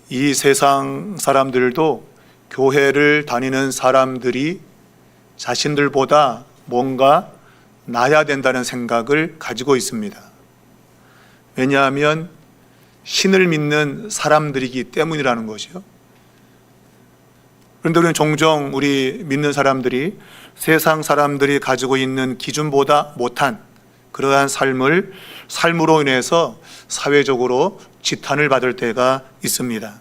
이 세상 사람들도 교회를 다니는 사람들이 자신들보다 뭔가 나아야 된다는 생각을 가지고 있습니다. 왜냐하면 신을 믿는 사람들이기 때문이라는 것이요. 그런데 우리는 종종 우리 믿는 사람들이 세상 사람들이 가지고 있는 기준보다 못한 그러한 삶으로 인해서 사회적으로 지탄을 받을 때가 있습니다.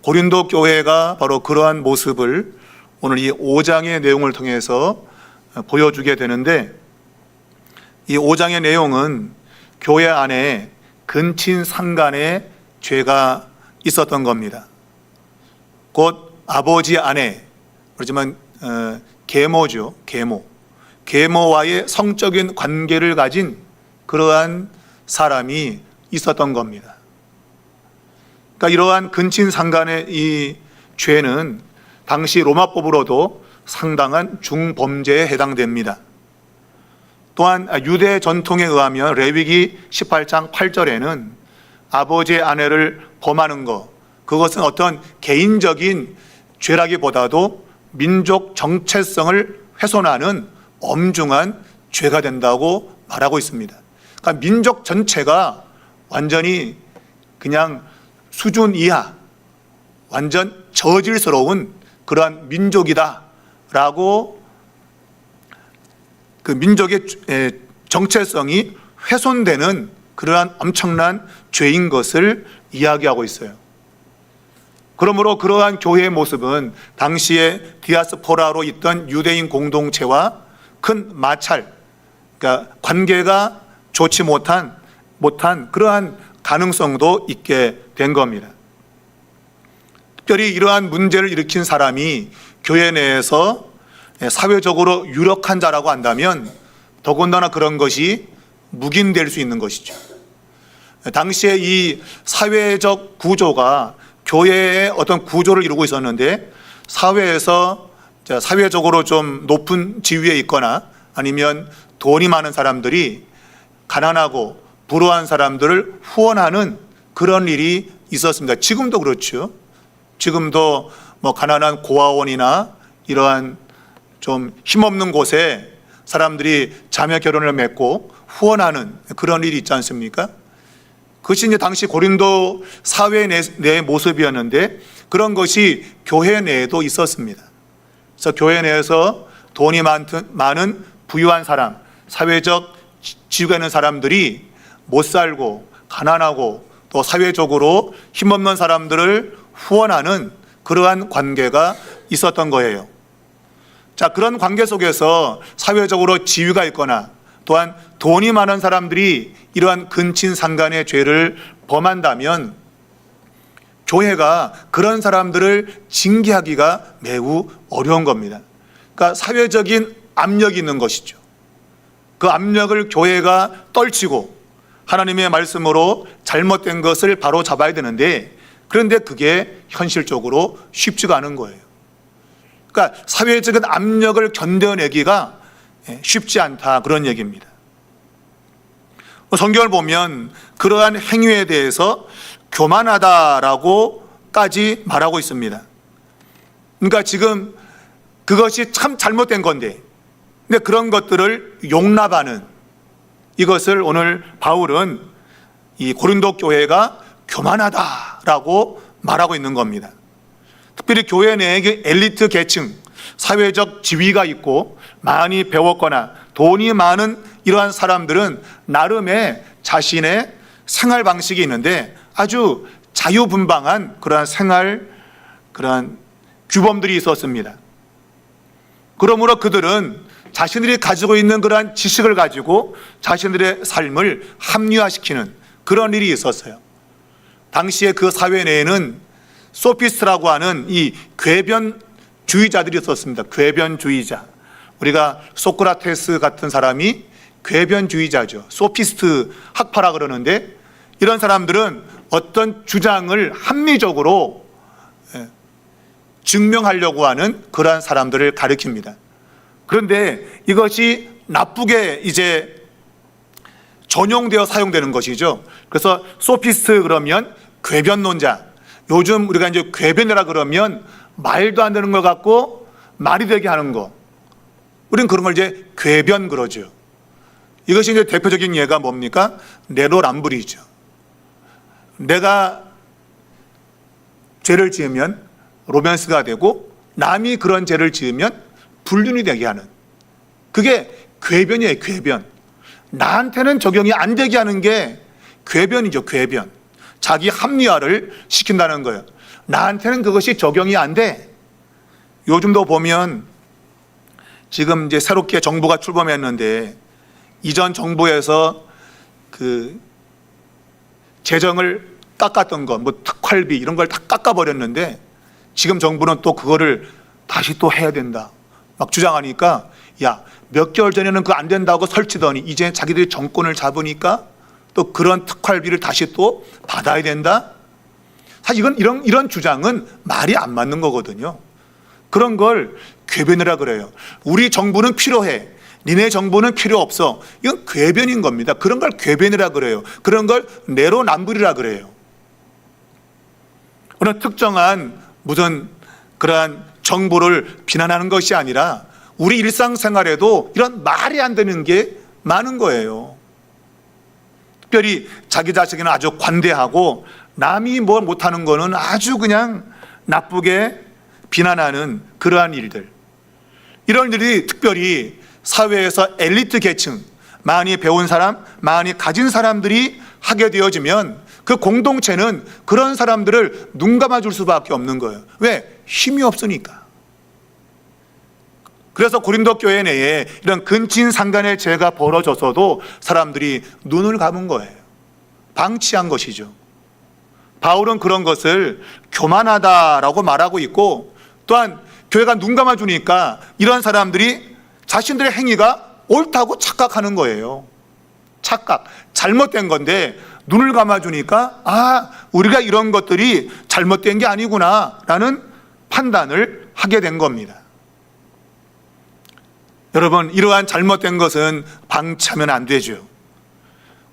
고린도 교회가 바로 그러한 모습을 오늘 이 5장의 내용을 통해서 보여주게 되는데, 이 5장의 내용은 교회 안에 근친상간의 죄가 있었던 겁니다. 곧 아버지 아내, 그렇지만 계모죠. 계모와의 성적인 관계를 가진 그러한 사람이 있었던 겁니다. 그러니까 이러한 근친상간의 이 죄는 당시 로마법으로도 상당한 중범죄에 해당됩니다. 또한 유대 전통에 의하면 레위기 18장 8절에는 아버지의 아내를 범하는 것, 그것은 어떤 개인적인 죄라기보다도 민족 정체성을 훼손하는 엄중한 죄가 된다고 말하고 있습니다. 그러니까 민족 전체가 완전히 그냥 수준 이하, 완전 저질스러운 그러한 민족이다라고, 그 민족의 정체성이 훼손되는 그러한 엄청난 죄인 것을 이야기하고 있어요. 그러므로 그러한 교회의 모습은 당시에 디아스포라로 있던 유대인 공동체와 큰 마찰, 그러니까 관계가 좋지 못한 그러한 가능성도 있게 된 겁니다. 특별히 이러한 문제를 일으킨 사람이 교회 내에서 사회적으로 유력한 자라고 한다면 더군다나 그런 것이 묵인될 수 있는 것이죠. 당시에 이 사회적 구조가 교회의 어떤 구조를 이루고 있었는데, 사회에서 사회적으로 좀 높은 지위에 있거나 아니면 돈이 많은 사람들이 가난하고 불우한 사람들을 후원하는 그런 일이 있었습니다. 지금도 그렇죠. 지금도 뭐 가난한 고아원이나 이러한 좀 힘없는 곳에 사람들이 자매 결혼을 맺고 후원하는 그런 일이 있지 않습니까? 그것이 이제 당시 고린도 사회 내의 모습이었는데, 그런 것이 교회 내에도 있었습니다. 그래서 교회 내에서 돈이 많은 부유한 사람, 사회적 지위가 있는 사람들이 못 살고 가난하고 또 사회적으로 힘없는 사람들을 후원하는 그러한 관계가 있었던 거예요. 자, 그런 관계 속에서 사회적으로 지위가 있거나 또한 돈이 많은 사람들이 이러한 근친상간의 죄를 범한다면 교회가 그런 사람들을 징계하기가 매우 어려운 겁니다. 그러니까 사회적인 압력이 있는 것이죠. 그 압력을 교회가 떨치고 하나님의 말씀으로 잘못된 것을 바로 잡아야 되는데, 그런데 그게 현실적으로 쉽지가 않은 거예요. 그러니까 사회적인 압력을 견뎌내기가 쉽지 않다, 그런 얘기입니다. 성경을 보면 그러한 행위에 대해서 교만하다라고까지 말하고 있습니다. 그러니까 지금 그것이 참 잘못된 건데, 근데 그런 것들을 용납하는, 이것을 오늘 바울은 이 고린도 교회가 교만하다라고 말하고 있는 겁니다. 특별히 교회 내에 엘리트 계층, 사회적 지위가 있고 많이 배웠거나 돈이 많은 이러한 사람들은 나름의 자신의 생활 방식이 있는데 아주 자유분방한 그러한 규범들이 있었습니다. 그러므로 그들은 자신들이 가지고 있는 그러한 지식을 가지고 자신들의 삶을 합리화시키는 그런 일이 있었어요. 당시에 그 사회 내에는 소피스트라고 하는 이 궤변주의자들이 있었습니다. 궤변주의자. 우리가 소크라테스 같은 사람이 궤변주의자죠. 소피스트 학파라 그러는데, 이런 사람들은 어떤 주장을 합리적으로 증명하려고 하는 그러한 사람들을 가리킵니다. 그런데 이것이 나쁘게 이제 전용되어 사용되는 것이죠. 그래서 소피스트 그러면 궤변론자, 요즘 우리가 이제 궤변이라 그러면 말도 안 되는 것 같고 말이 되게 하는 거, 우리는 그런 걸 이제 궤변 그러죠. 이것이 이제 대표적인 예가 뭡니까? 내로남불이죠. 내가 죄를 지으면 로맨스가 되고 남이 그런 죄를 지으면 불륜이 되게 하는, 그게 궤변이에요. 궤변. 나한테는 적용이 안 되게 하는 게 궤변이죠. 궤변. 자기 합리화를 시킨다는 거예요. 나한테는 그것이 적용이 안 돼. 요즘도 보면 지금 이제 새롭게 정부가 출범했는데 이전 정부에서 그 재정을 깎았던 거, 뭐 특활비 이런 걸 다 깎아버렸는데 지금 정부는 또 그거를 다시 또 해야 된다 막 주장하니까, 야, 몇 개월 전에는 그거 안 된다고 설치더니 이제 자기들이 정권을 잡으니까 또 그런 특활비를 다시 또 받아야 된다. 사실 이런 주장은 말이 안 맞는 거거든요. 그런 걸 궤변이라 그래요. 우리 정부는 필요해, 니네 정부는 필요 없어. 이건 궤변인 겁니다. 그런 걸 궤변이라 그래요. 그런 걸 내로남불이라 그래요. 어느 특정한 무슨 그러한 정부를 비난하는 것이 아니라 우리 일상생활에도 이런 말이 안 되는 게 많은 거예요. 특별히 자기 자식에는 아주 관대하고 남이 뭘 못하는 거는 아주 그냥 나쁘게 비난하는 그러한 일들, 이런 일이 특별히 사회에서 엘리트 계층, 많이 배운 사람, 많이 가진 사람들이 하게 되어지면 그 공동체는 그런 사람들을 눈 감아줄 수밖에 없는 거예요. 왜? 힘이 없으니까. 그래서 고린도 교회 내에 이런 근친상간의 죄가 벌어져서도 사람들이 눈을 감은 거예요. 방치한 것이죠. 바울은 그런 것을 교만하다라고 말하고 있고, 또한 교회가 눈 감아주니까 이런 사람들이 자신들의 행위가 옳다고 착각하는 거예요. 착각, 잘못된 건데 눈을 감아주니까 아, 우리가 이런 것들이 잘못된 게 아니구나 라는 판단을 하게 된 겁니다. 여러분, 이러한 잘못된 것은 방치하면 안 되죠.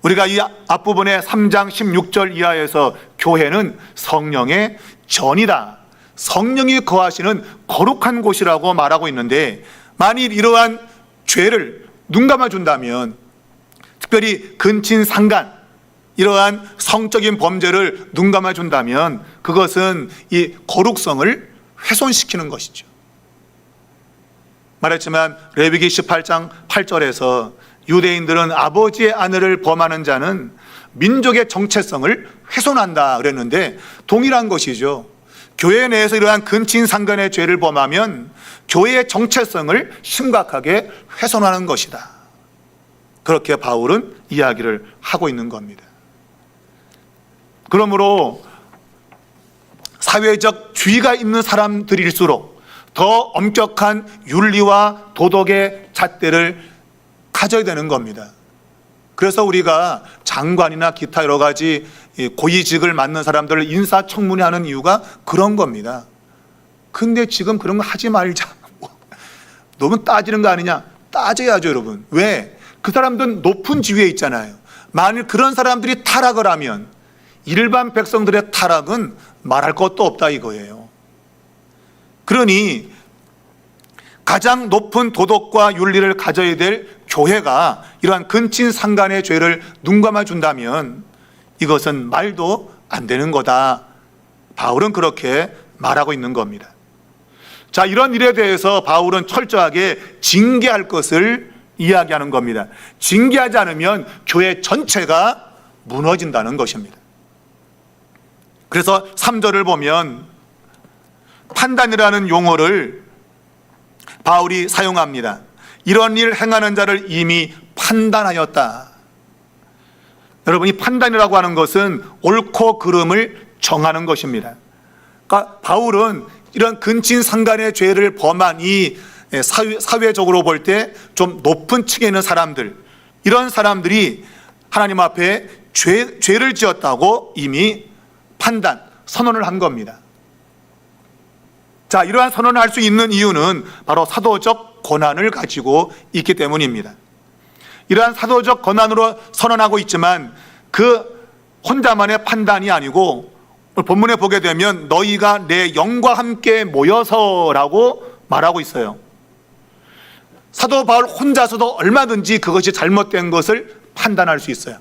우리가 이 앞부분에 3장 16절 이하에서 교회는 성령의 전이다, 성령이 거하시는 거룩한 곳이라고 말하고 있는데, 만일 이러한 죄를 눈 감아준다면, 특별히 근친상간, 이러한 성적인 범죄를 눈 감아준다면 그것은 이 거룩성을 훼손시키는 것이죠. 말했지만 레위기 18장 8절에서 유대인들은 아버지의 아내를 범하는 자는 민족의 정체성을 훼손한다 그랬는데, 동일한 것이죠. 교회 내에서 이러한 근친상간의 죄를 범하면 교회의 정체성을 심각하게 훼손하는 것이다. 그렇게 바울은 이야기를 하고 있는 겁니다. 그러므로 사회적 주의가 있는 사람들일수록 더 엄격한 윤리와 도덕의 잣대를 가져야 되는 겁니다. 그래서 우리가 장관이나 기타 여러 가지 고위직을 맡는 사람들을 인사청문회 하는 이유가 그런 겁니다. 근데 지금 그런 거 하지 말자. 너무 따지는 거 아니냐? 따져야죠, 여러분. 왜? 그 사람들은 높은 지위에 있잖아요. 만일 그런 사람들이 타락을 하면 일반 백성들의 타락은 말할 것도 없다 이거예요. 그러니 가장 높은 도덕과 윤리를 가져야 될 교회가 이러한 근친상간의 죄를 눈 감아준다면 이것은 말도 안 되는 거다. 바울은 그렇게 말하고 있는 겁니다. 자, 이런 일에 대해서 바울은 철저하게 징계할 것을 이야기하는 겁니다. 징계하지 않으면 교회 전체가 무너진다는 것입니다. 그래서 3절을 보면 판단이라는 용어를 바울이 사용합니다. 이런 일 행하는 자를 이미 판단하였다. 여러분, 이 판단이라고 하는 것은 옳고 그름을 정하는 것입니다. 그러니까 바울은 이런 근친상간의 죄를 범한 이 사회적으로 볼 때 좀 높은 층에 있는 사람들, 이런 사람들이 하나님 앞에 죄를 지었다고 이미 판단, 선언을 한 겁니다. 자, 이러한 선언을 할 수 있는 이유는 바로 사도적 권한을 가지고 있기 때문입니다. 이러한 사도적 권한으로 선언하고 있지만 그 혼자만의 판단이 아니고 본문에 보게 되면 너희가 내 영과 함께 모여서라고 말하고 있어요. 사도 바울 혼자서도 얼마든지 그것이 잘못된 것을 판단할 수 있어요.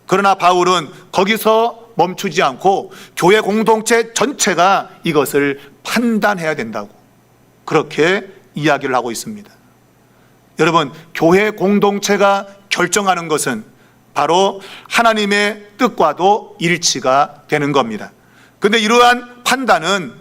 그러나 바울은 거기서 멈추지 않고 교회 공동체 전체가 이것을 판단해야 된다고 그렇게 이야기를 하고 있습니다. 여러분, 교회 공동체가 결정하는 것은 바로 하나님의 뜻과도 일치가 되는 겁니다. 그런데 이러한 판단은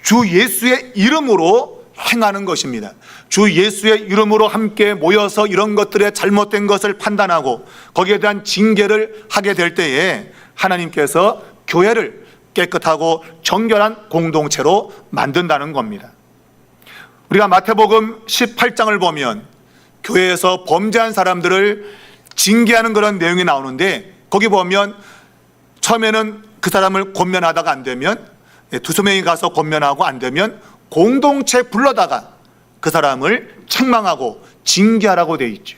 주 예수의 이름으로 행하는 것입니다. 주 예수의 이름으로 함께 모여서 이런 것들의 잘못된 것을 판단하고 거기에 대한 징계를 하게 될 때에 하나님께서 교회를 깨끗하고 정결한 공동체로 만든다는 겁니다. 우리가 마태복음 18장을 보면 교회에서 범죄한 사람들을 징계하는 그런 내용이 나오는데 거기 보면 처음에는 그 사람을 권면하다가 안 되면 두세 명이 가서 권면하고 안 되면 공동체 불러다가 그 사람을 책망하고 징계하라고 되어 있죠.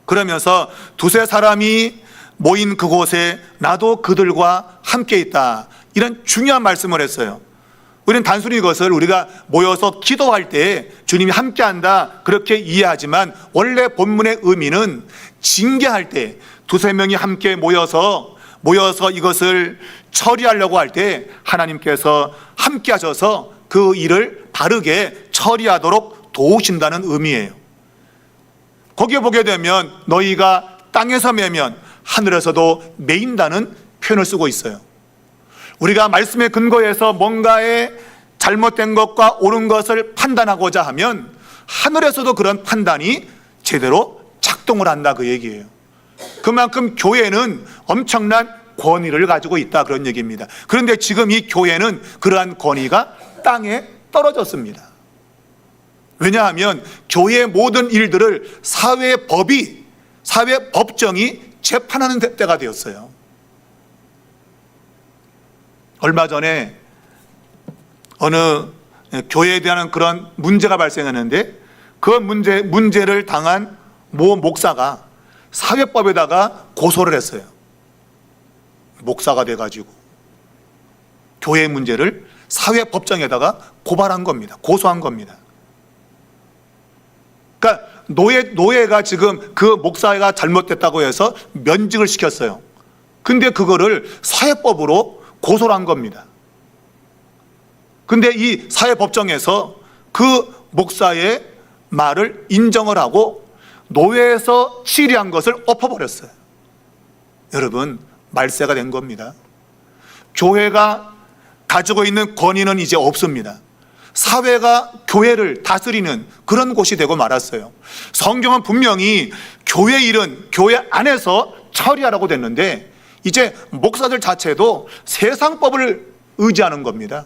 그러면서 두세 사람이 모인 그곳에 나도 그들과 함께 있다, 이런 중요한 말씀을 했어요. 우리는 단순히 이것을 우리가 모여서 기도할 때 주님이 함께한다 그렇게 이해하지만 원래 본문의 의미는 징계할 때 두세 명이 함께 모여서 이것을 처리하려고 할 때 하나님께서 함께 하셔서 그 일을 바르게 처리하도록 도우신다는 의미예요. 거기에 보게 되면 너희가 땅에서 매면 하늘에서도 매인다는 표현을 쓰고 있어요. 우리가 말씀의 근거에서 뭔가의 잘못된 것과 옳은 것을 판단하고자 하면 하늘에서도 그런 판단이 제대로 작동을 한다, 그 얘기예요. 그만큼 교회는 엄청난 권위를 가지고 있다, 그런 얘기입니다. 그런데 지금 이 교회는 그러한 권위가 땅에 떨어졌습니다. 왜냐하면 교회의 모든 일들을 사회 법정이 재판하는 때가 되었어요. 얼마 전에 어느 교회에 대한 그런 문제가 발생했는데 그 문제를 당한 모 목사가 사회법에다가 고소를 했어요. 목사가 돼가지고 교회 문제를 사회법정에다가 고발한 겁니다. 고소한 겁니다. 그러니까 노예가 지금 그 목사가 잘못됐다고 해서 면직을 시켰어요. 근데 그거를 사회법으로 고소를 한 겁니다. 근데 이 사회법정에서 그 목사의 말을 인정을 하고 노예에서 치리한 것을 엎어버렸어요. 여러분, 말세가 된 겁니다. 교회가 가지고 있는 권위는 이제 없습니다. 사회가 교회를 다스리는 그런 곳이 되고 말았어요. 성경은 분명히 교회 일은 교회 안에서 처리하라고 됐는데 이제 목사들 자체도 세상법을 의지하는 겁니다.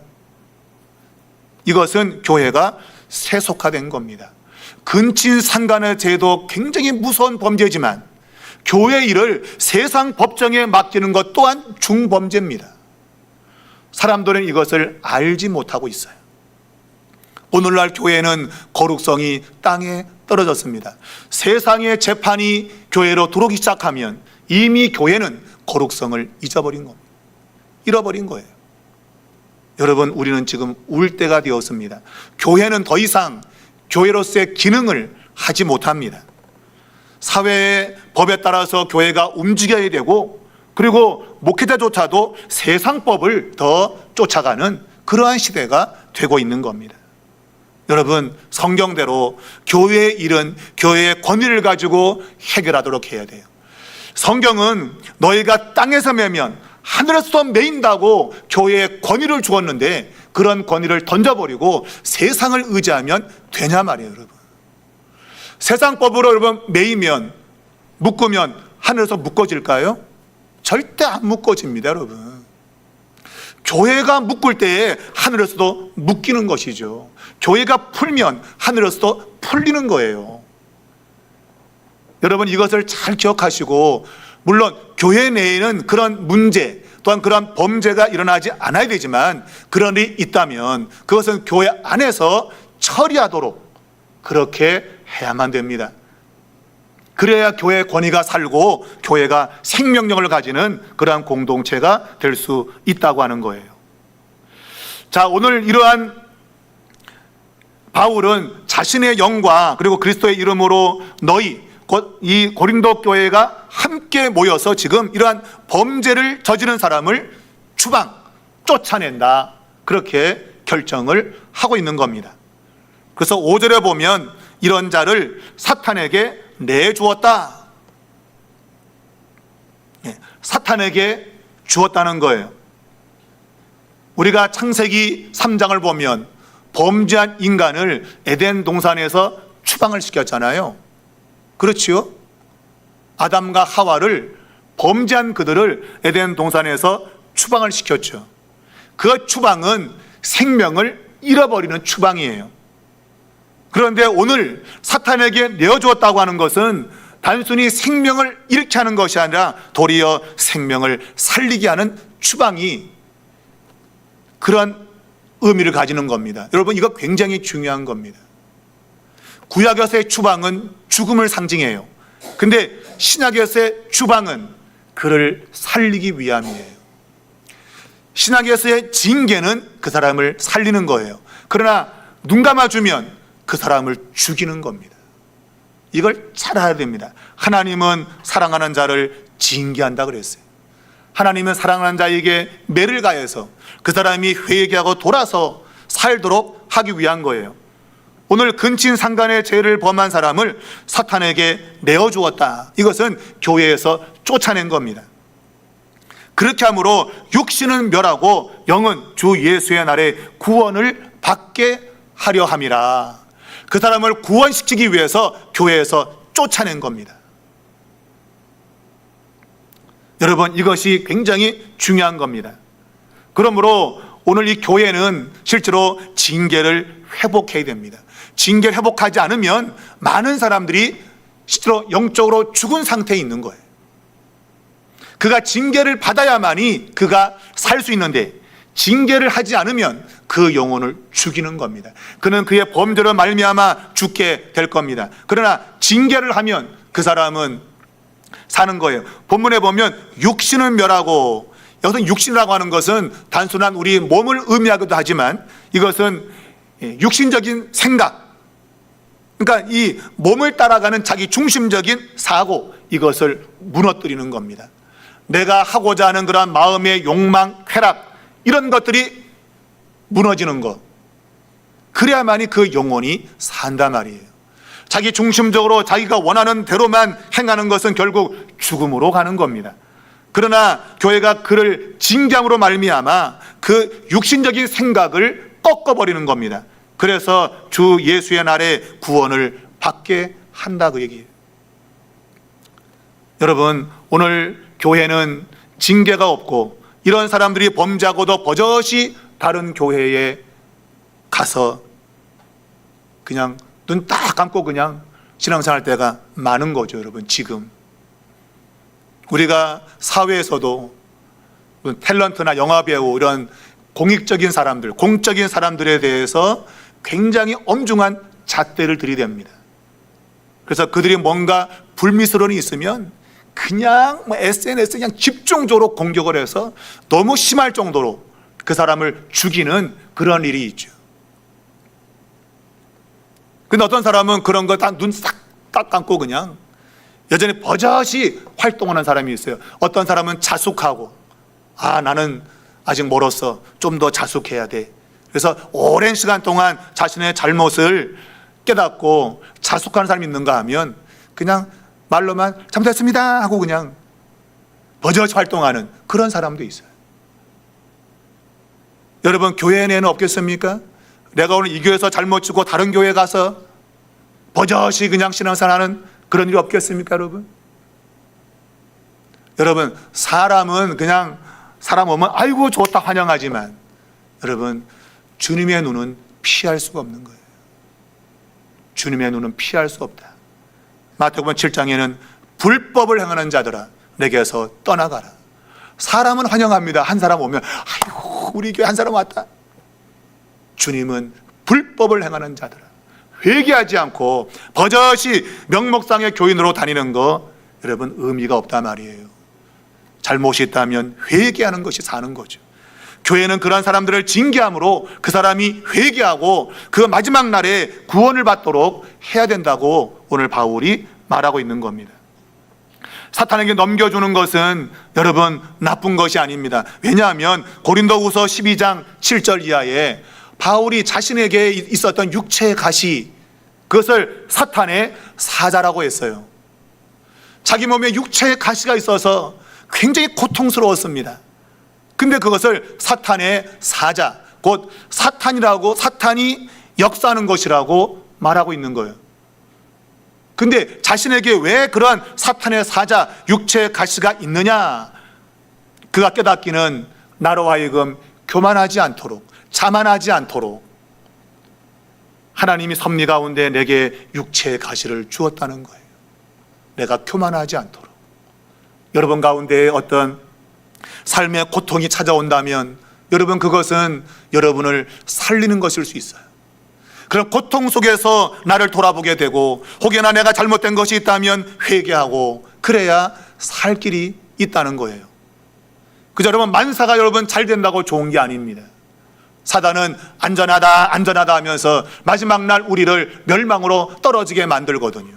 이것은 교회가 세속화된 겁니다. 근친상간의 제도, 굉장히 무서운 범죄지만 교회 일을 세상 법정에 맡기는 것 또한 중범죄입니다. 사람들은 이것을 알지 못하고 있어요. 오늘날 교회는 거룩성이 땅에 떨어졌습니다. 세상의 재판이 교회로 들어오기 시작하면 이미 교회는 거룩성을 잃어버린 거예요. 여러분, 우리는 지금 울 때가 되었습니다. 교회는 더 이상 교회로서의 기능을 하지 못합니다. 사회의 법에 따라서 교회가 움직여야 되고, 그리고 목회자조차도 세상법을 더 쫓아가는 그러한 시대가 되고 있는 겁니다. 여러분, 성경대로 교회의 일은 교회의 권위를 가지고 해결하도록 해야 돼요. 성경은 너희가 땅에서 매면 하늘에서도 매인다고 교회에 권위를 주었는데 그런 권위를 던져버리고 세상을 의지하면 되냐 말이에요. 여러분, 세상법으로 여러분 매이면, 묶으면 하늘에서 묶어질까요? 절대 안 묶어집니다. 여러분, 교회가 묶을 때에 하늘에서도 묶이는 것이죠. 교회가 풀면 하늘에서도 풀리는 거예요. 여러분, 이것을 잘 기억하시고, 물론 교회 내에는 그런 문제 또한 그런 범죄가 일어나지 않아야 되지만 그런 일이 있다면 그것은 교회 안에서 처리하도록 그렇게 해야만 됩니다. 그래야 교회 권위가 살고 교회가 생명력을 가지는 그러한 공동체가 될 수 있다고 하는 거예요. 자, 오늘 이러한 바울은 자신의 영과 그리고 그리스도의 이름으로 너희 곧 이 고린도 교회가 함께 모여서 지금 이러한 범죄를 저지른 사람을 쫓아낸다, 그렇게 결정을 하고 있는 겁니다. 그래서 5절에 보면 이런 자를 사탄에게 내주었다, 사탄에게 주었다는 거예요. 우리가 창세기 3장을 보면 범죄한 인간을 에덴 동산에서 추방을 시켰잖아요. 그렇지요? 아담과 하와를, 범죄한 그들을 에덴 동산에서 추방을 시켰죠. 그 추방은 생명을 잃어버리는 추방이에요. 그런데 오늘 사탄에게 내어주었다고 하는 것은 단순히 생명을 잃게 하는 것이 아니라 도리어 생명을 살리게 하는 추방이 그런 의미를 가지는 겁니다. 여러분, 이거 굉장히 중요한 겁니다. 구약에서의 추방은 죽음을 상징해요. 근데 신약에서의 추방은 그를 살리기 위함이에요. 신약에서의 징계는 그 사람을 살리는 거예요. 그러나 눈 감아주면 그 사람을 죽이는 겁니다. 이걸 잘 알아야 됩니다. 하나님은 사랑하는 자를 징계한다 그랬어요. 하나님은 사랑하는 자에게 매를 가해서 그 사람이 회개하고 돌아서 살도록 하기 위한 거예요. 오늘 근친상간의 죄를 범한 사람을 사탄에게 내어주었다, 이것은 교회에서 쫓아낸 겁니다. 그렇게 함으로 육신은 멸하고 영은 주 예수의 날에 구원을 받게 하려 함이라. 그 사람을 구원시키기 위해서 교회에서 쫓아낸 겁니다. 여러분, 이것이 굉장히 중요한 겁니다. 그러므로 오늘 이 교회는 실제로 징계를 회복해야 됩니다. 징계를 회복하지 않으면 많은 사람들이 실제로 영적으로 죽은 상태에 있는 거예요. 그가 징계를 받아야만이 그가 살 수 있는데, 징계를 하지 않으면 그 영혼을 죽이는 겁니다. 그는 그의 범죄로 말미암아 죽게 될 겁니다. 그러나 징계를 하면 그 사람은 사는 거예요. 본문에 보면 육신은 멸하고, 여기서 육신이라고 하는 것은 단순한 우리 몸을 의미하기도 하지만 이것은 육신적인 생각, 그러니까 이 몸을 따라가는 자기 중심적인 사고, 이것을 무너뜨리는 겁니다. 내가 하고자 하는 그런 마음의 욕망, 쾌락, 이런 것들이 무너지는 것, 그래야만이 그 영혼이 산단 말이에요. 자기 중심적으로 자기가 원하는 대로만 행하는 것은 결국 죽음으로 가는 겁니다. 그러나 교회가 그를 징계함으로 말미암아 그 육신적인 생각을 꺾어버리는 겁니다. 그래서 주 예수의 날에 구원을 받게 한다, 그 얘기예요. 여러분, 오늘 교회는 징계가 없고 이런 사람들이 범죄하고도 버젓이 다른 교회에 가서 그냥 눈 딱 감고 그냥 신앙생활 때가 많은 거죠. 여러분, 지금 우리가 사회에서도 탤런트나 영화배우, 이런 공익적인 사람들, 공적인 사람들에 대해서 굉장히 엄중한 잣대를 들이댑니다. 그래서 그들이 뭔가 불미스러움이 있으면 그냥 SNS 그냥 집중적으로 공격을 해서 너무 심할 정도로 그 사람을 죽이는 그런 일이 있죠. 근데 어떤 사람은 그런 거 딱 눈 싹 딱 감고 그냥 여전히 버젓이 활동하는 사람이 있어요. 어떤 사람은 자숙하고, 나는 아직 멀었어, 좀 더 자숙해야 돼. 그래서 오랜 시간 동안 자신의 잘못을 깨닫고 자숙하는 사람이 있는가 하면 그냥 말로만 잘못했습니다 하고 그냥 버젓이 활동하는 그런 사람도 있어요. 여러분, 교회 내에는 없겠습니까? 내가 오늘 이 교회에서 잘못 치고 다른 교회 가서 버젓이 그냥 신앙생활하는 그런 일이 없겠습니까, 여러분? 여러분, 사람은 그냥 사람 오면 아이고 좋다 환영하지만, 여러분, 주님의 눈은 피할 수가 없는 거예요. 주님의 눈은 피할 수 없다. 마태복음 7장에는 불법을 행하는 자들아 내게서 떠나가라. 사람은 환영합니다. 한 사람 오면 아이고 우리 교회 한 사람 왔다. 주님은 불법을 행하는 자들아, 회개하지 않고 버젓이 명목상의 교인으로 다니는 거, 여러분 의미가 없단 말이에요. 잘못이 있다면 회개하는 것이 사는 거죠. 교회는 그런 사람들을 징계함으로 그 사람이 회개하고 그 마지막 날에 구원을 받도록 해야 된다고 오늘 바울이 말하고 있는 겁니다. 사탄에게 넘겨주는 것은 여러분 나쁜 것이 아닙니다. 왜냐하면 고린도후서 12장 7절 이하에 바울이 자신에게 있었던 육체의 가시, 그것을 사탄의 사자라고 했어요. 자기 몸에 육체의 가시가 있어서 굉장히 고통스러웠습니다. 근데 그것을 사탄의 사자, 곧 사탄이라고, 사탄이 역사하는 것이라고 말하고 있는 거예요. 근데 자신에게 왜 그런 사탄의 사자, 육체의 가시가 있느냐? 그가 깨닫기는 나로 하여금 교만하지 않도록, 자만하지 않도록 하나님이 섭리 가운데 내게 육체의 가시를 주었다는 거예요. 내가 교만하지 않도록. 여러분 가운데 어떤 삶의 고통이 찾아온다면 여러분 그것은 여러분을 살리는 것일 수 있어요. 그런 고통 속에서 나를 돌아보게 되고 혹여나 내가 잘못된 것이 있다면 회개하고 그래야 살 길이 있다는 거예요. 그저 여러분 만사가 여러분 잘 된다고 좋은 게 아닙니다. 사단은 안전하다 안전하다 하면서 마지막 날 우리를 멸망으로 떨어지게 만들거든요.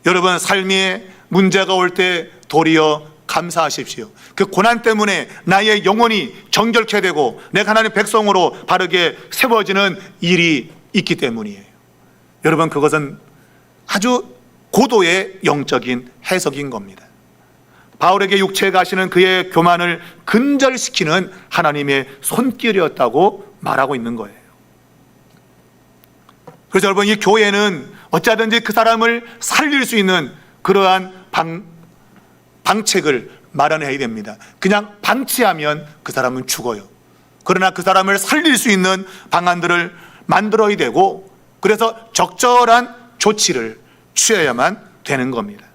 여러분 삶에 문제가 올 때 도리어 감사하십시오. 그 고난 때문에 나의 영혼이 정결케 되고 내가 하나님의 백성으로 바르게 세워지는 일이 있기 때문이에요. 여러분 그것은 아주 고도의 영적인 해석인 겁니다. 바울에게 육체에 가시는 그의 교만을 근절시키는 하나님의 손길이었다고 말하고 있는 거예요. 그래서 여러분 이 교회는 어찌하든지 그 사람을 살릴 수 있는 그러한 방책을 마련해야 됩니다. 그냥 방치하면 그 사람은 죽어요. 그러나 그 사람을 살릴 수 있는 방안들을 만들어야 되고, 그래서 적절한 조치를 취해야만 되는 겁니다.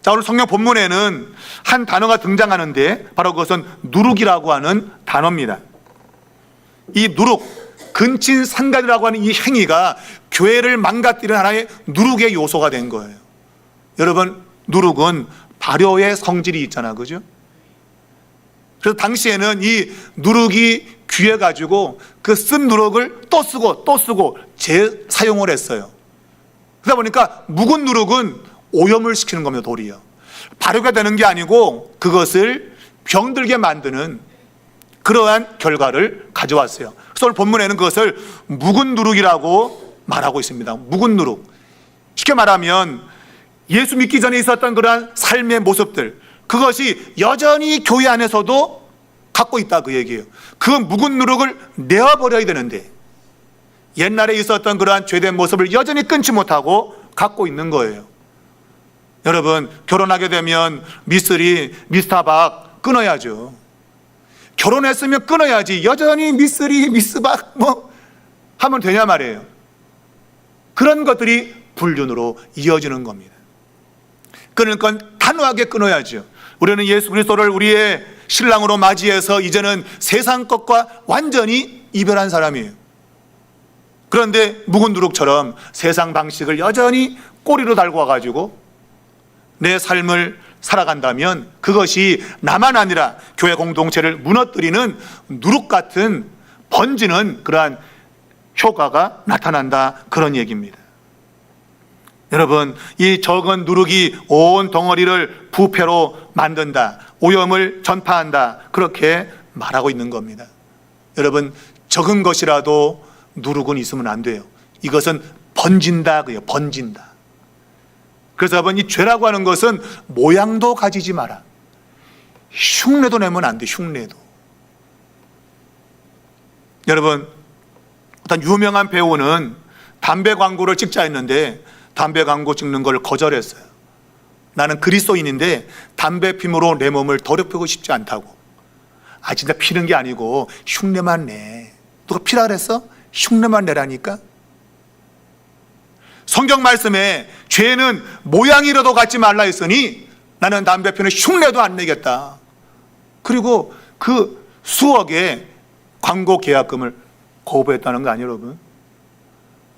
자, 오늘 성경 본문에는 한 단어가 등장하는데 바로 그것은 누룩이라고 하는 단어입니다. 이 누룩, 근친상간이라고 하는 이 행위가 교회를 망가뜨리는 하나의 누룩의 요소가 된 거예요. 여러분 누룩은 발효의 성질이 있잖아, 그죠? 그래서 당시에는 이 누룩이 귀해가지고 그 쓴 누룩을 또 쓰고 또 쓰고 재사용을 했어요. 그러다 보니까 묵은 누룩은 오염을 시키는 겁니다. 도리어 발효가 되는 게 아니고 그것을 병들게 만드는 그러한 결과를 가져왔어요. 그래서 오늘 본문에는 그것을 묵은 누룩이라고 말하고 있습니다. 묵은 누룩, 쉽게 말하면 예수 믿기 전에 있었던 그러한 삶의 모습들, 그것이 여전히 교회 안에서도 갖고 있다, 그 얘기예요. 그 묵은 누룩을 내어버려야 되는데 옛날에 있었던 그러한 죄된 모습을 여전히 끊지 못하고 갖고 있는 거예요. 여러분 결혼하게 되면 미쓰리, 미스타박 끊어야죠. 결혼했으면 끊어야지 여전히 미쓰리, 미스박 뭐 하면 되냐 말이에요. 그런 것들이 불륜으로 이어지는 겁니다. 끊을 건 단호하게 끊어야죠. 우리는 예수 그리스도를 우리의 신랑으로 맞이해서 이제는 세상 것과 완전히 이별한 사람이에요. 그런데 묵은 누룩처럼 세상 방식을 여전히 꼬리로 달고 와가지고 내 삶을 살아간다면 그것이 나만 아니라 교회 공동체를 무너뜨리는 누룩 같은 번지는 그러한 효과가 나타난다, 그런 얘기입니다. 여러분 이 적은 누룩이 온 덩어리를 부패로 만든다, 오염을 전파한다, 그렇게 말하고 있는 겁니다. 여러분 적은 것이라도 누룩은 있으면 안 돼요. 이것은 번진다, 그요, 번진다. 그래서 여러분 이 죄라고 하는 것은 모양도 가지지 마라. 흉내도 내면 안 돼, 흉내도. 여러분 어떤 유명한 배우는 담배 광고를 찍자 했는데 담배 광고 찍는 걸 거절했어요. 나는 그리스도인인데 담배 피므로 내 몸을 더럽히고 싶지 않다고. 아 진짜 피는 게 아니고 흉내만 내. 누가 피라 그랬어? 흉내만 내라니까. 성경 말씀에 죄는 모양이라도 갖지 말라 했으니 나는 담배 피는 흉내도 안 내겠다. 그리고 그 수억의 광고 계약금을 거부했다는 거 아니에요, 여러분?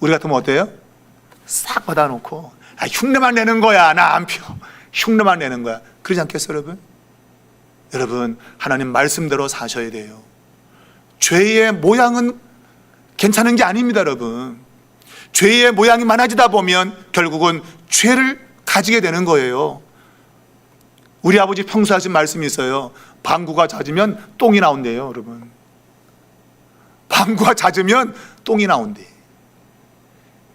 우리 같으면 어때요? 싹 받아놓고 흉내만 내는 거야. 나 안 펴. 흉내만 내는 거야. 그러지 않겠어요, 여러분? 여러분, 하나님 말씀대로 사셔야 돼요. 죄의 모양은 괜찮은 게 아닙니다, 여러분. 죄의 모양이 많아지다 보면 결국은 죄를 가지게 되는 거예요. 우리 아버지 평소 하신 말씀이 있어요. 방구가 잦으면 똥이 나온대요, 여러분. 방구가 잦으면 똥이 나온대.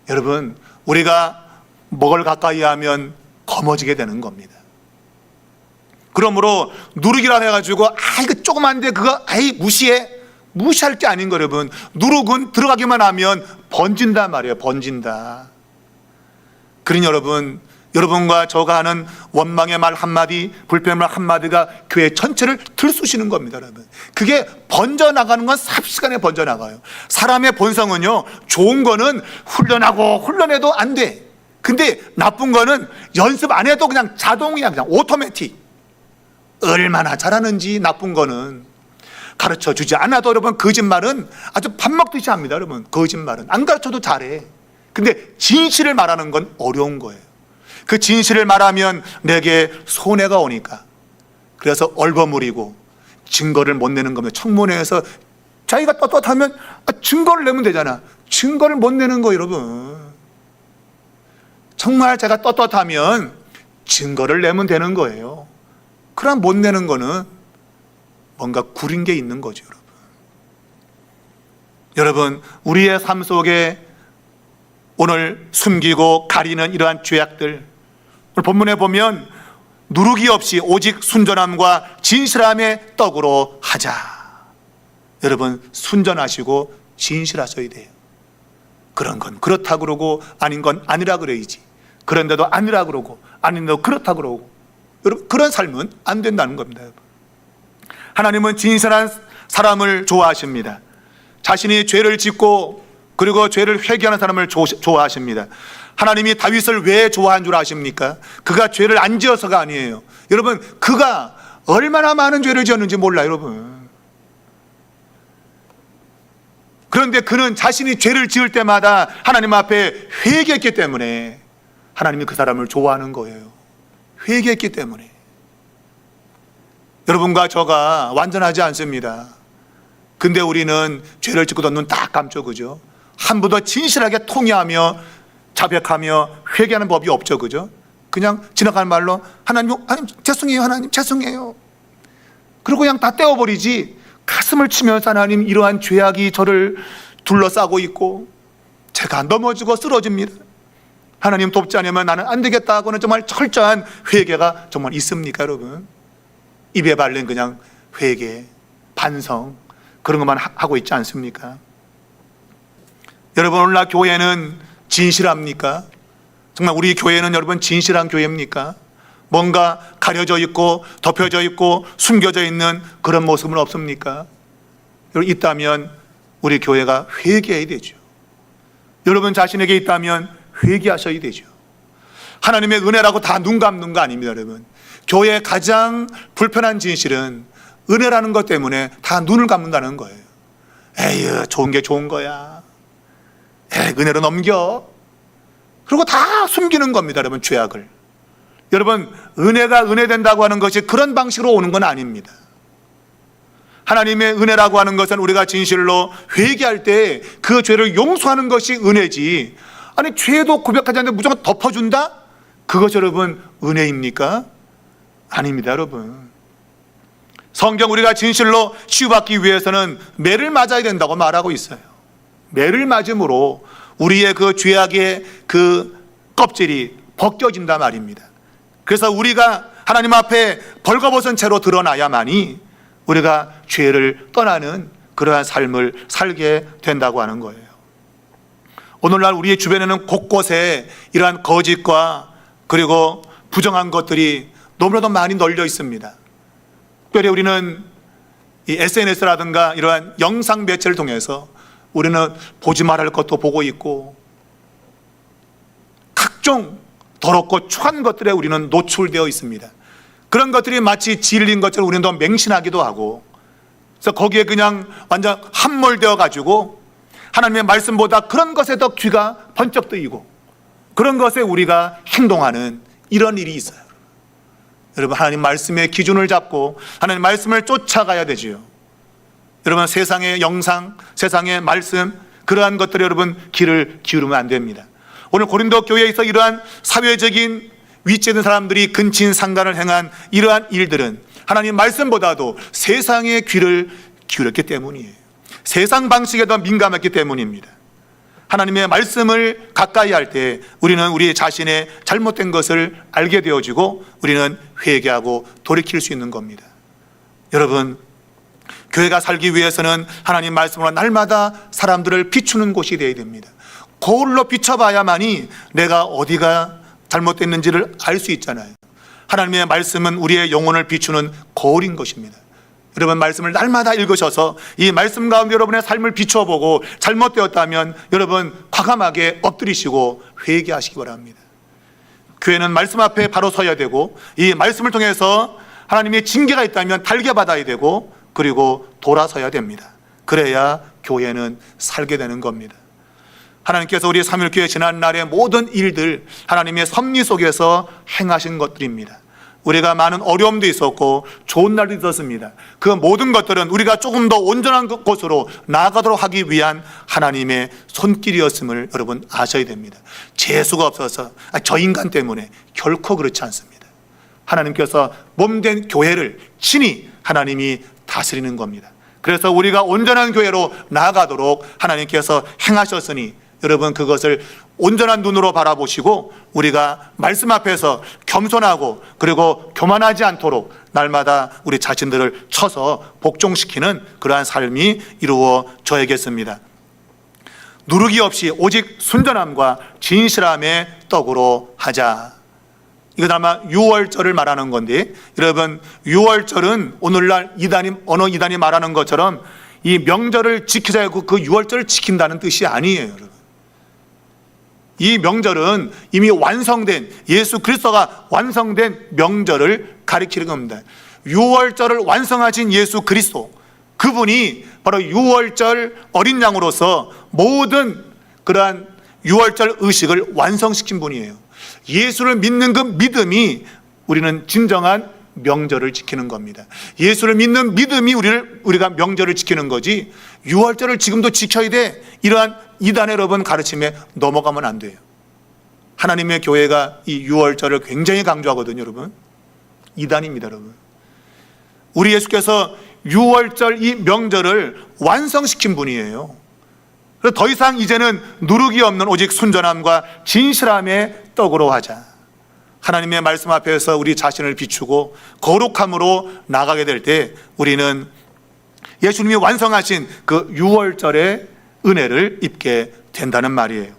여러분, 우리가 먹을 가까이 하면 검어지게 되는 겁니다. 그러므로 누룩이라 해가지고 이거 조그만데 그거 무시할 게 아닌 거, 여러분. 누룩은 들어가기만 하면 번진단 말이에요. 번진다. 그러니 여러분과 저가 하는 원망의 말 한마디, 불평의 말 한마디가 교회 전체를 들쑤시는 겁니다, 여러분. 그게 번져나가는 건 삽시간에 번져나가요. 사람의 본성은요, 좋은 거는 훈련해도 안 돼. 근데 나쁜 거는 연습 안 해도 그냥 자동이야. 그냥 오토매틱. 얼마나 잘하는지 나쁜 거는 가르쳐 주지 않아도, 여러분, 거짓말은 아주 밥 먹듯이 합니다, 여러분. 거짓말은 안 가르쳐도 잘해. 근데 진실을 말하는 건 어려운 거예요. 그 진실을 말하면 내게 손해가 오니까, 그래서 얼버무리고 증거를 못 내는 겁니다. 청문회에서 자기가 떳떳하면 증거를 내면 되잖아. 증거를 못 내는 거예요, 여러분. 정말 제가 떳떳하면 증거를 내면 되는 거예요. 그럼 못 내는 거는 뭔가 구린 게 있는 거죠, 여러분. 여러분, 우리의 삶 속에 오늘 숨기고 가리는 이러한 죄악들, 오늘 본문에 보면 누룩이 없이 오직 순전함과 진실함의 떡으로 하자. 여러분, 순전하시고 진실하셔야 돼요. 그런 건 그렇다 그러고 아닌 건 아니라 그래야지. 그런데도 아니라 그러고 아닌데도 그렇다 그러고, 여러분, 그런 삶은 안 된다는 겁니다, 여러분. 하나님은 진실한 사람을 좋아하십니다. 자신이 죄를 짓고 그리고 죄를 회개하는 사람을 좋아하십니다. 하나님이 다윗을 왜 좋아한 줄 아십니까? 그가 죄를 안 지어서가 아니에요. 여러분, 그가 얼마나 많은 죄를 지었는지 몰라요, 여러분. 그런데 그는 자신이 죄를 지을 때마다 하나님 앞에 회개했기 때문에 하나님이 그 사람을 좋아하는 거예요. 회개했기 때문에. 여러분과 저가 완전하지 않습니다. 근데 우리는 죄를 짓고도 눈 딱 감죠, 그죠? 한 번 더 진실하게 통회하며 자백하며 회개하는 법이 없죠, 그죠? 그냥 지나가는 말로 하나님 죄송해요, 하나님 죄송해요. 그리고 그냥 다 떼어버리지. 가슴을 치면서 하나님, 이러한 죄악이 저를 둘러싸고 있고 제가 넘어지고 쓰러집니다. 하나님 돕지 않으면 나는 안 되겠다 하고는 정말 철저한 회개가 정말 있습니까, 여러분? 입에 발린 그냥 회개, 반성, 그런 것만 하고 있지 않습니까? 여러분, 오늘날 교회는 진실합니까? 정말 우리 교회는, 여러분, 진실한 교회입니까? 뭔가 가려져 있고 덮여져 있고 숨겨져 있는 그런 모습은 없습니까? 여러분, 있다면 우리 교회가 회개해야 되죠. 여러분 자신에게 있다면 회개하셔야 되죠. 하나님의 은혜라고 다 눈 감는 거 아닙니다, 여러분. 교회의 가장 불편한 진실은 은혜라는 것 때문에 다 눈을 감는다는 거예요. 에휴, 좋은 게 좋은 거야. 에이, 은혜로 넘겨. 그리고 다 숨기는 겁니다, 여러분, 죄악을. 여러분, 은혜가 은혜 된다고 하는 것이 그런 방식으로 오는 건 아닙니다. 하나님의 은혜라고 하는 것은 우리가 진실로 회개할 때 그 죄를 용서하는 것이 은혜지, 아니 죄도 고백하지 않는데 무조건 덮어준다? 그것이 여러분 은혜입니까? 아닙니다, 여러분. 성경 우리가 진실로 치유받기 위해서는 매를 맞아야 된다고 말하고 있어요. 매를 맞음으로 우리의 그 죄악의 그 껍질이 벗겨진단 말입니다. 그래서 우리가 하나님 앞에 벌거벗은 채로 드러나야만이 우리가 죄를 떠나는 그러한 삶을 살게 된다고 하는 거예요. 오늘날 우리의 주변에는 곳곳에 이러한 거짓과 그리고 부정한 것들이 너무나도 많이 널려 있습니다. 특별히 우리는 이 SNS라든가 이러한 영상 매체를 통해서 우리는 보지 말할 것도 보고 있고 각종 더럽고 추한 것들에 우리는 노출되어 있습니다. 그런 것들이 마치 진리인 것처럼 우리는 더 맹신하기도 하고, 그래서 거기에 그냥 완전 함몰되어 가지고 하나님의 말씀보다 그런 것에 더 귀가 번쩍 뜨이고 그런 것에 우리가 행동하는 이런 일이 있어요. 여러분, 하나님 말씀의 기준을 잡고 하나님 말씀을 쫓아가야 되지요. 여러분, 세상의 영상, 세상의 말씀, 그러한 것들에 여러분 귀를 기울이면 안 됩니다. 오늘 고린도 교회에서 이러한 사회적인 위치에 있는 사람들이 근친상간을 행한 이러한 일들은 하나님 말씀보다도 세상의 귀를 기울였기 때문이에요. 세상 방식에 더 민감했기 때문입니다. 하나님의 말씀을 가까이 할 때 우리는 우리 자신의 잘못된 것을 알게 되어지고 우리는 회개하고 돌이킬 수 있는 겁니다. 여러분, 교회가 살기 위해서는 하나님 말씀으로 날마다 사람들을 비추는 곳이 되어야 됩니다. 거울로 비춰봐야만이 내가 어디가 잘못됐는지를 알 수 있잖아요. 하나님의 말씀은 우리의 영혼을 비추는 거울인 것입니다. 여러분, 말씀을 날마다 읽으셔서 이 말씀 가운데 여러분의 삶을 비춰보고 잘못되었다면 여러분 과감하게 엎드리시고 회개하시기 바랍니다. 교회는 말씀 앞에 바로 서야 되고 이 말씀을 통해서 하나님의 징계가 있다면 달게받아야 되고 그리고 돌아서야 됩니다. 그래야 교회는 살게 되는 겁니다. 하나님께서 우리 삼일교회 지난날의 모든 일들 하나님의 섭리 속에서 행하신 것들입니다. 우리가 많은 어려움도 있었고 좋은 날도 있었습니다. 그 모든 것들은 우리가 조금 더 온전한 곳으로 나아가도록 하기 위한 하나님의 손길이었음을 여러분 아셔야 됩니다. 재수가 없어서 저 인간 때문에 결코 그렇지 않습니다. 하나님께서 몸된 교회를 친히 하나님이 다스리는 겁니다. 그래서 우리가 온전한 교회로 나아가도록 하나님께서 행하셨으니 여러분 그것을 온전한 눈으로 바라보시고 우리가 말씀 앞에서 겸손하고 그리고 교만하지 않도록 날마다 우리 자신들을 쳐서 복종시키는 그러한 삶이 이루어져야겠습니다. 누르기 없이 오직 순전함과 진실함의 떡으로 하자. 이건 아마 유월절을 말하는 건데 여러분, 유월절은 오늘날 어느 이단이 말하는 것처럼 이 명절을 지키자 하고 그 유월절을 지킨다는 뜻이 아니에요. 여러분, 이 명절은 이미 완성된 예수 그리스도가 완성된 명절을 가리키는 겁니다. 유월절을 완성하신 예수 그리스도, 그분이 바로 유월절 어린 양으로서 모든 그러한 유월절 의식을 완성시킨 분이에요. 예수를 믿는 그 믿음이 우리는 진정한 명절을 지키는 겁니다. 예수를 믿는 믿음이 우리가 명절을 지키는 거지 유월절을 지금도 지켜야 돼 이러한 이단의 여러분 가르침에 넘어가면 안 돼요. 하나님의 교회가 이 유월절을 굉장히 강조하거든요. 여러분, 이단입니다. 여러분, 우리 예수께서 유월절 이 명절을 완성시킨 분이에요. 그래서 더 이상 이제는 누르기 없는 오직 순전함과 진실함의 떡으로 하자. 하나님의 말씀 앞에서 우리 자신을 비추고 거룩함으로 나가게 될 때 우리는 예수님이 완성하신 그 유월절의 은혜를 입게 된다는 말이에요.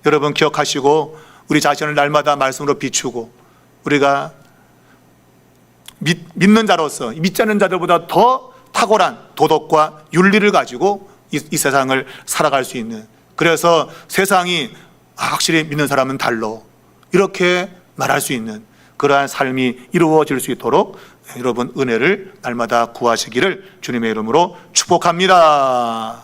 여러분 기억하시고 우리 자신을 날마다 말씀으로 비추고 우리가 믿는 자로서 믿지 않는 자들보다 더 탁월한 도덕과 윤리를 가지고 이 세상을 살아갈 수 있는, 그래서 세상이 확실히 믿는 사람은 달라 이렇게 말할 수 있는 그러한 삶이 이루어질 수 있도록 여러분 은혜를 날마다 구하시기를 주님의 이름으로 축복합니다.